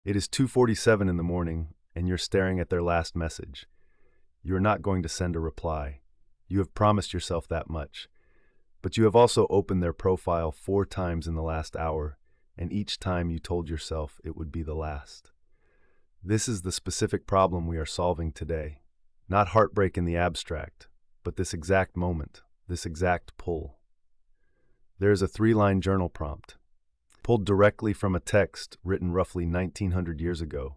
It is 2:47 in the morning, and you're staring at their last message. You are not going to send a reply. You have promised yourself that much. But you have also opened their profile 4 times in the last hour, and each time you told yourself it would be the last. This is the specific problem we are solving today. Not heartbreak in the abstract, but this exact moment, this exact pull. There is a 3-line journal prompt, pulled directly from a text written roughly 1900 years ago,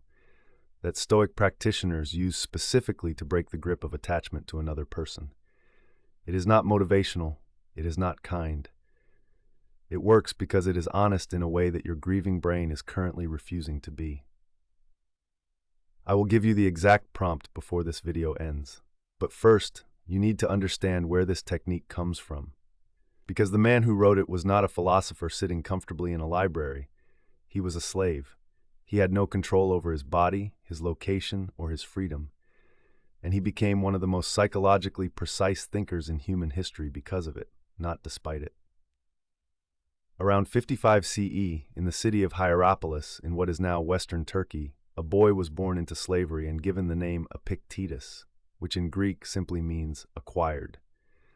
that Stoic practitioners use specifically to break the grip of attachment to another person. It is not motivational, it is not kind. It works because it is honest in a way that your grieving brain is currently refusing to be. I will give you the exact prompt before this video ends. But first, you need to understand where this technique comes from. Because the man who wrote it was not a philosopher sitting comfortably in a library. He was a slave. He had no control over his body, his location, or his freedom. And he became one of the most psychologically precise thinkers in human history because of it, not despite it. Around 55 CE, in the city of Hierapolis, in what is now Western Turkey, a boy was born into slavery and given the name Epictetus, which in Greek simply means acquired.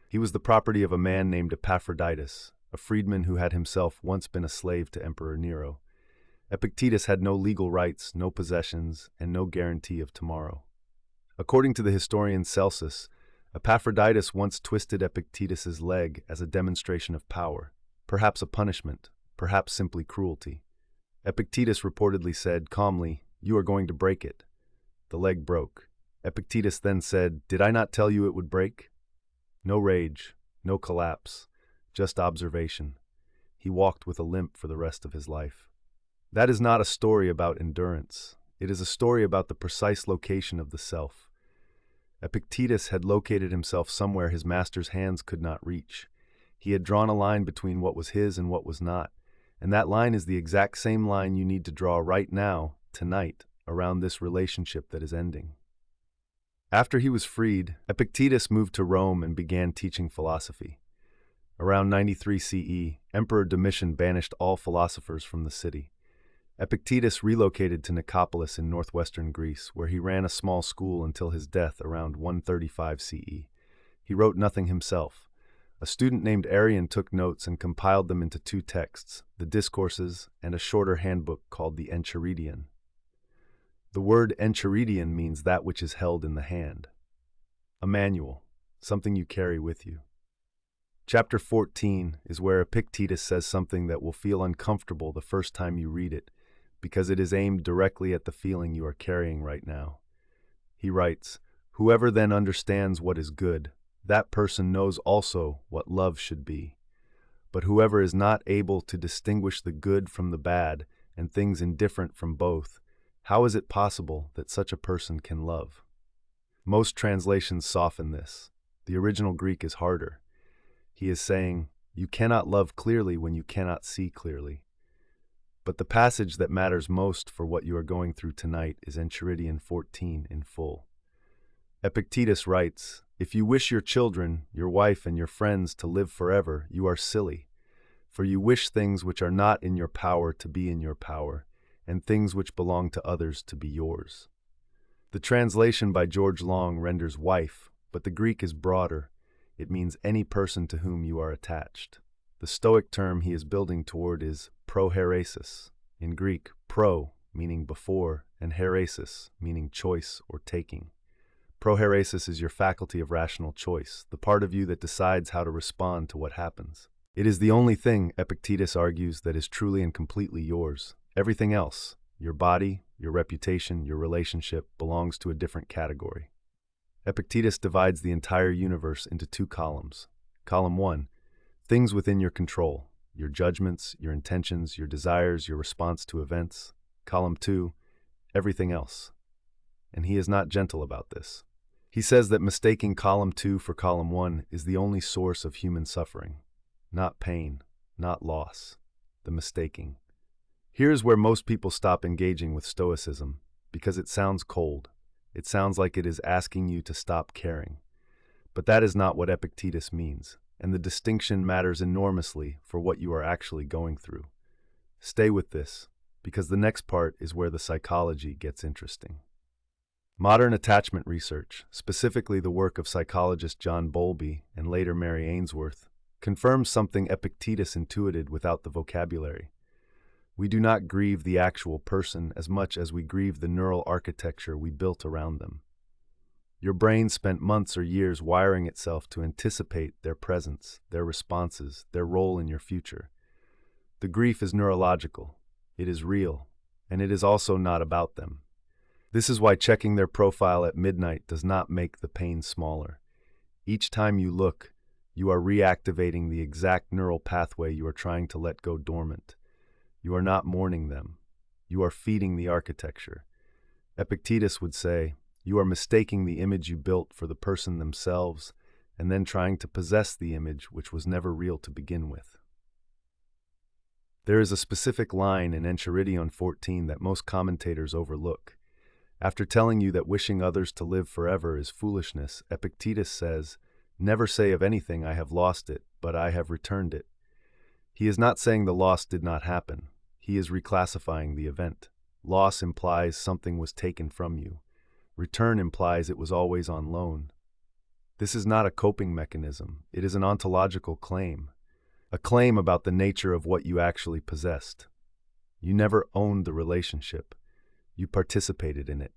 He was the property of a man named Epaphroditus, a freedman who had himself once been a slave to Emperor Nero. Epictetus had no legal rights, no possessions, and no guarantee of tomorrow. According to the historian Celsus, Epaphroditus once twisted Epictetus's leg as a demonstration of power, perhaps a punishment, perhaps simply cruelty. Epictetus reportedly said calmly, "You are going to break it." The leg broke. Epictetus then said, "Did I not tell you it would break?" No rage, no collapse, just observation. He walked with a limp for the rest of his life. That is not a story about endurance. It is a story about the precise location of the self. Epictetus had located himself somewhere his master's hands could not reach. He had drawn a line between what was his and what was not, and that line is the exact same line you need to draw right now, tonight, around this relationship that is ending. After he was freed, Epictetus moved to Rome and began teaching philosophy. Around 93 CE, Emperor Domitian banished all philosophers from the city. Epictetus relocated to Nicopolis in northwestern Greece, where he ran a small school until his death around 135 CE. He wrote nothing himself. A student named Arrian took notes and compiled them into 2 texts, the Discourses and a shorter handbook called the Enchiridion. The word Enchiridion means that which is held in the hand. A manual, something you carry with you. Chapter 14 is where Epictetus says something that will feel uncomfortable the first time you read it, because it is aimed directly at the feeling you are carrying right now. He writes, "Whoever then understands what is good, that person knows also what love should be. But whoever is not able to distinguish the good from the bad and things indifferent from both, how is it possible that such a person can love?" Most translations soften this. The original Greek is harder. He is saying, you cannot love clearly when you cannot see clearly. But the passage that matters most for what you are going through tonight is Enchiridion 14 in full. Epictetus writes, "If you wish your children, your wife, and your friends to live forever, you are silly. For you wish things which are not in your power to be in your power, and things which belong to others to be yours." The translation by George Long renders wife, but the Greek is broader. It means any person to whom you are attached. The Stoic term he is building toward is Prohairesis. In Greek, pro meaning before, and hairesis meaning choice or taking. Prohairesis is your faculty of rational choice, the part of you that decides how to respond to what happens. It is the only thing, Epictetus argues, that is truly and completely yours. Everything else, your body, your reputation, your relationship, belongs to a different category. Epictetus divides the entire universe into 2 columns. Column 1, things within your control, your judgments, your intentions, your desires, your response to events. Column 2, everything else. And he is not gentle about this. He says that mistaking column 2 for column 1 is the only source of human suffering. Not pain, not loss, the mistaking. Here's where most people stop engaging with Stoicism, because it sounds cold. It sounds like it is asking you to stop caring. But that is not what Epictetus means, and the distinction matters enormously for what you are actually going through. Stay with this, because the next part is where the psychology gets interesting. Modern attachment research, specifically the work of psychologist John Bowlby and later Mary Ainsworth, confirms something Epictetus intuited without the vocabulary. We do not grieve the actual person as much as we grieve the neural architecture we built around them. Your brain spent months or years wiring itself to anticipate their presence, their responses, their role in your future. The grief is neurological, it is real, and it is also not about them. This is why checking their profile at midnight does not make the pain smaller. Each time you look, you are reactivating the exact neural pathway you are trying to let go dormant. You are not mourning them. You are feeding the architecture. Epictetus would say, you are mistaking the image you built for the person themselves, and then trying to possess the image which was never real to begin with. There is a specific line in Enchiridion 14 that most commentators overlook. After telling you that wishing others to live forever is foolishness, Epictetus says, never say of anything I have lost it, but I have returned it. He is not saying the loss did not happen. He is reclassifying the event. Loss implies something was taken from you. Return implies it was always on loan. This is not a coping mechanism. It is an ontological claim. A claim about the nature of what you actually possessed. You never owned the relationship. You participated in it.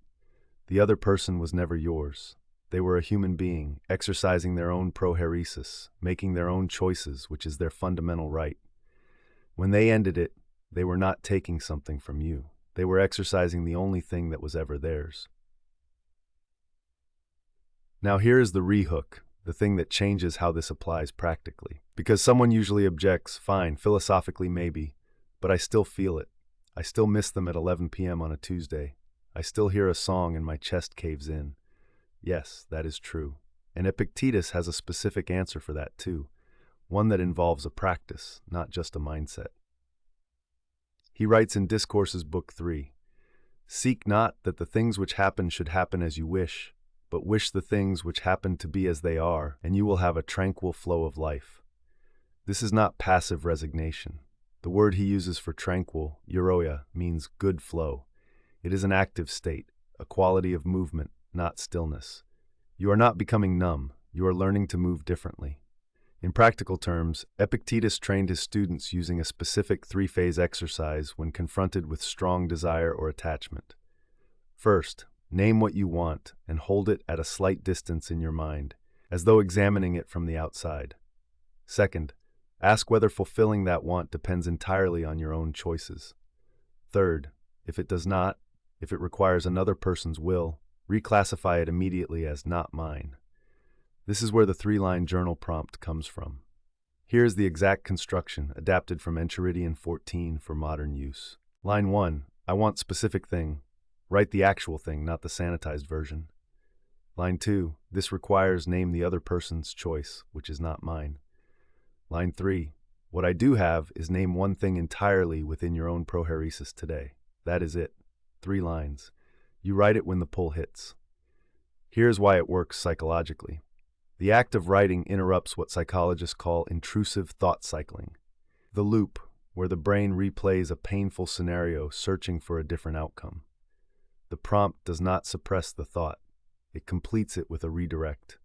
The other person was never yours. They were a human being, exercising their own prohairesis, making their own choices, which is their fundamental right. When they ended it, they were not taking something from you. They were exercising the only thing that was ever theirs. Now here is the rehook, the thing that changes how this applies practically. Because someone usually objects, fine, philosophically maybe, but I still feel it. I still miss them at 11 p.m. on a Tuesday. I still hear a song and my chest caves in. Yes, that is true. And Epictetus has a specific answer for that too, one that involves a practice, not just a mindset. He writes in Discourses Book 3, seek not that the things which happen should happen as you wish, but wish the things which happen to be as they are, and you will have a tranquil flow of life. This is not passive resignation. The word he uses for tranquil, euroia, means good flow. It is an active state, a quality of movement, not stillness. You are not becoming numb, you are learning to move differently. In practical terms, Epictetus trained his students using a specific three-phase exercise when confronted with strong desire or attachment. First, name what you want and hold it at a slight distance in your mind, as though examining it from the outside. Second, ask whether fulfilling that want depends entirely on your own choices. Third, if it does not, if it requires another person's will, reclassify it immediately as not mine. This is where the three-line journal prompt comes from. Here is the exact construction, adapted from Enchiridion 14 for modern use. Line 1, I want specific thing. Write the actual thing, not the sanitized version. Line 2, this requires name the other person's choice, which is not mine. Line 3, what I do have is name one thing entirely within your own prohairesis today. That is it. 3 lines. You write it when the pull hits. Here's why it works psychologically. The act of writing interrupts what psychologists call intrusive thought cycling. The loop, where the brain replays a painful scenario searching for a different outcome. The prompt does not suppress the thought. It completes it with a redirect.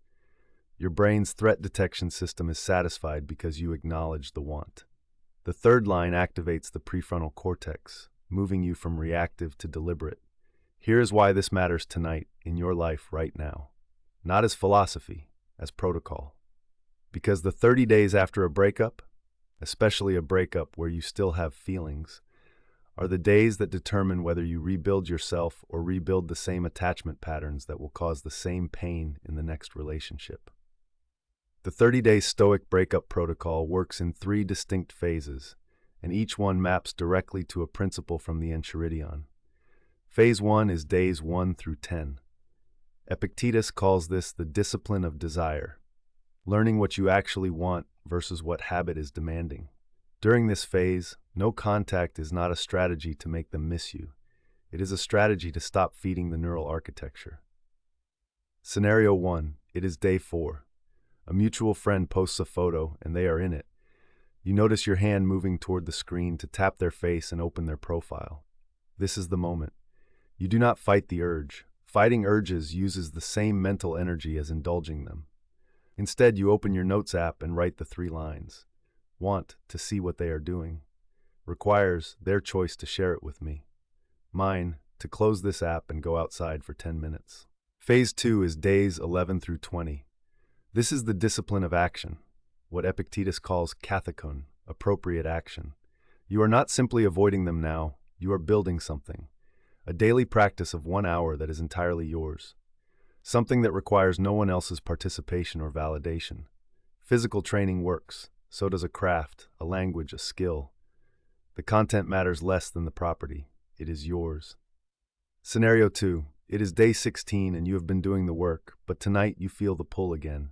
Your brain's threat detection system is satisfied because you acknowledge the want. The third line activates the prefrontal cortex, moving you from reactive to deliberate. Here is why this matters tonight, in your life right now. Not as philosophy, as protocol. Because the 30 days after a breakup, especially a breakup where you still have feelings, are the days that determine whether you rebuild yourself or rebuild the same attachment patterns that will cause the same pain in the next relationship. The 30-day Stoic breakup protocol works in 3 distinct phases, and each one maps directly to a principle from the Enchiridion. Phase 1 is days 1 through 10. Epictetus calls this the discipline of desire, learning what you actually want versus what habit is demanding. During this phase, no contact is not a strategy to make them miss you. It is a strategy to stop feeding the neural architecture. Scenario 1, it is day 4. A mutual friend posts a photo and they are in it. You notice your hand moving toward the screen to tap their face and open their profile. This is the moment. You do not fight the urge. Fighting urges uses the same mental energy as indulging them. Instead, you open your notes app and write the 3 lines. Want to see what they are doing. Requires their choice to share it with me. Mine, to close this app and go outside for 10 minutes. Phase 2 is days 11 through 20. This is the discipline of action, what Epictetus calls kathekon, appropriate action. You are not simply avoiding them now, you are building something. A daily practice of 1 hour that is entirely yours. Something that requires no one else's participation or validation. Physical training works, so does a craft, a language, a skill. The content matters less than the property. It is yours. Scenario 2. It is day 16 and you have been doing the work, but tonight you feel the pull again.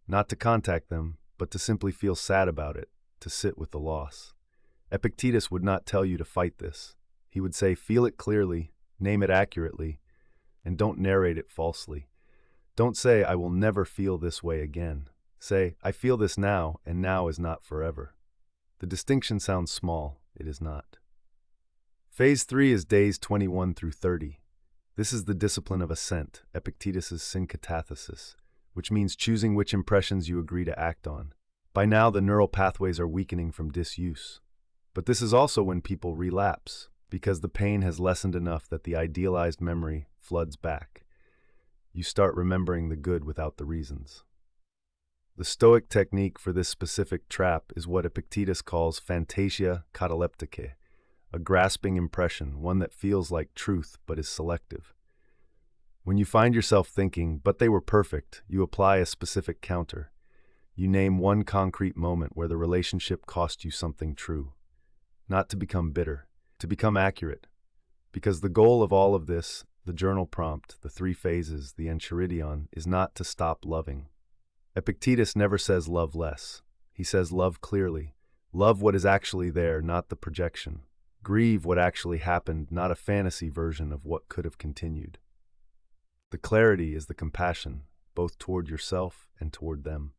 Not to contact them, but to simply feel sad about it, to sit with the loss. Epictetus would not tell you to fight this. He would say, feel it clearly, name it accurately, and don't narrate it falsely. Don't say, I will never feel this way again. Say, I feel this now, and now is not forever. The distinction sounds small. It is not. Phase 3 is days 21 through 30. This is the discipline of assent, Epictetus's synkatathesis, which means choosing which impressions you agree to act on. By now, the neural pathways are weakening from disuse. But this is also when people relapse, because the pain has lessened enough that the idealized memory floods back. You start remembering the good without the reasons. The Stoic technique for this specific trap is what Epictetus calls phantasia kataleptike, a grasping impression, one that feels like truth but is selective. When you find yourself thinking, but they were perfect, you apply a specific counter. You name one concrete moment where the relationship cost you something true. Not to become bitter, to become accurate. Because the goal of all of this, the journal prompt, the 3 phases, the Enchiridion, is not to stop loving. Epictetus never says love less. He says love clearly. Love what is actually there, not the projection. Grieve what actually happened, not a fantasy version of what could have continued. The clarity is the compassion, both toward yourself and toward them.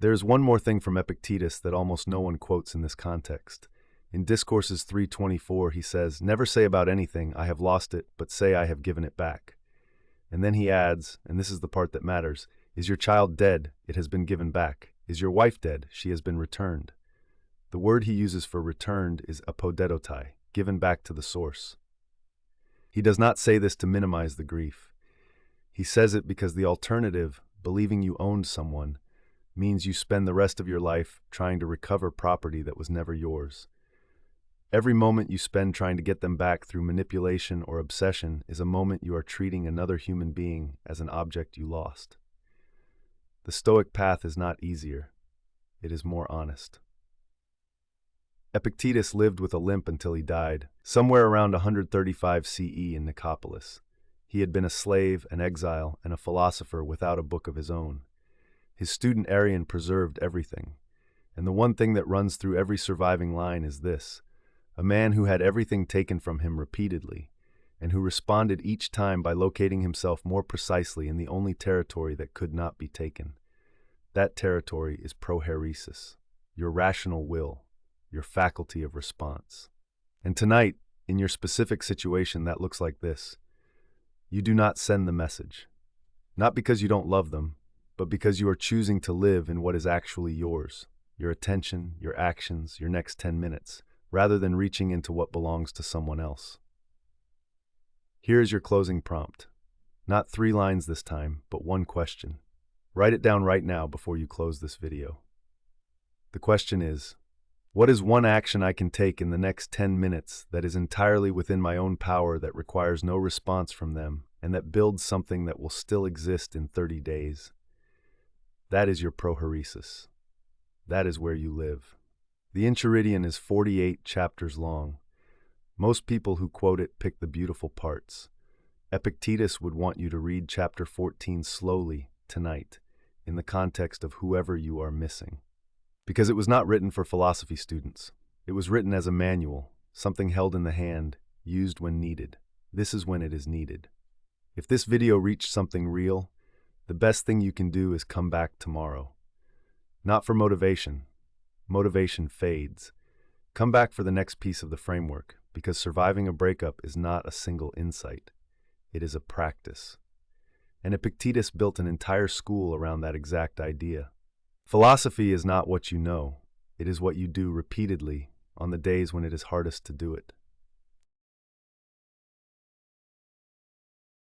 There is one more thing from Epictetus that almost no one quotes in this context. In Discourses 3:24, he says, never say about anything, I have lost it, but say I have given it back. And then he adds, and this is the part that matters, is your child dead? It has been given back. Is your wife dead? She has been returned. The word he uses for returned is apodedotai, given back to the source. He does not say this to minimize the grief. He says it because the alternative, believing you owned someone, means you spend the rest of your life trying to recover property that was never yours. Every moment you spend trying to get them back through manipulation or obsession is a moment you are treating another human being as an object you lost. The Stoic path is not easier. It is more honest. Epictetus lived with a limp until he died, somewhere around 135 CE in Nicopolis. He had been a slave, an exile, and a philosopher without a book of his own. His student Arrian preserved everything. And the one thing that runs through every surviving line is this: a man who had everything taken from him repeatedly, and who responded each time by locating himself more precisely in the only territory that could not be taken. That territory is prohairesis, your rational will, your faculty of response. And tonight, in your specific situation, that looks like this. You do not send the message. Not because you don't love them, but because you are choosing to live in what is actually yours, your attention, your actions, your next 10 minutes, rather than reaching into what belongs to someone else. Here is your closing prompt. Not 3 lines this time, but 1 question. Write it down right now before you close this video. The question is, what is one action I can take in the next 10 minutes that is entirely within my own power, that requires no response from them, and that builds something that will still exist in 30 days? That is your prohairesis. That is where you live. The Enchiridion is 48 chapters long. Most people who quote it pick the beautiful parts. Epictetus would want you to read chapter 14 slowly tonight, in the context of whoever you are missing. Because it was not written for philosophy students. It was written as a manual, something held in the hand, used when needed. This is when it is needed. If this video reached something real, the best thing you can do is come back tomorrow. Not for motivation. Motivation fades. Come back for the next piece of the framework, because surviving a breakup is not a single insight. It is a practice. And Epictetus built an entire school around that exact idea. Philosophy is not what you know. It is what you do repeatedly on the days when it is hardest to do it.